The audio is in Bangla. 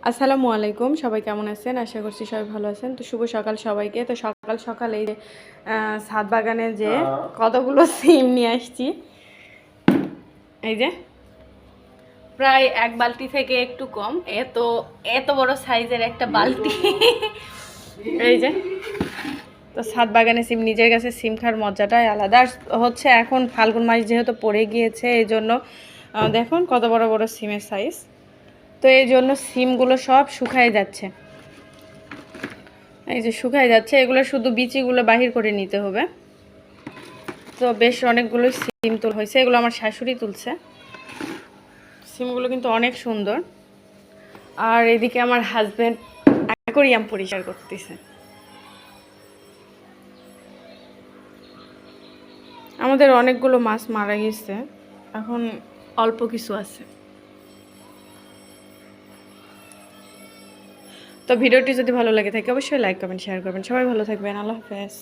আসসালামু আলাইকুম, সবাই কেমন আছেন? আশা করছি সবাই ভালো আছেন। তো শুভ সকাল সবাইকে। তো সকাল সকাল এই যে ছাদ বাগানে যে কতগুলো সিম নিয়ে আসছি, এই যে প্রায় এক বালতি থেকে একটু কম, এত এত বড় সাইজের একটা বালতি। এই যে, তো ছাদ বাগানে সিম, নিজের কাছে সিম খাওয়ার মজাটাই আলাদা। আর হচ্ছে এখন ফাল্গুন মাস যেহেতু পড়ে গিয়েছে, এই জন্য দেখুন কত বড় বড় সিমের সাইজ। তো এই জন্য সিমগুলো সব শুকায় যাচ্ছে, এই যে শুকায় যাচ্ছে। এগুলো শুধু বিচিগুলো বাহির করে নিতে হবে। তো বেশ অনেকগুলো সিম তুল হয়েছে, এগুলো আমার শাশুড়ি তুলছে। সিমগুলো কিন্তু অনেক সুন্দর। আর এদিকে আমার হাজবেন্ড অ্যাকোরিয়াম পরিষ্কার করতেছে। আমাদের অনেকগুলো মাছ মারা গেছে, এখন অল্প কিছু আছে। তো ভিডিওটি যদি ভালো লাগে থাকে অবশ্যই লাইক কমেন্ট শেয়ার করবেন। সবাই ভালো থাকবেন। আল্লাহ হাফেজ।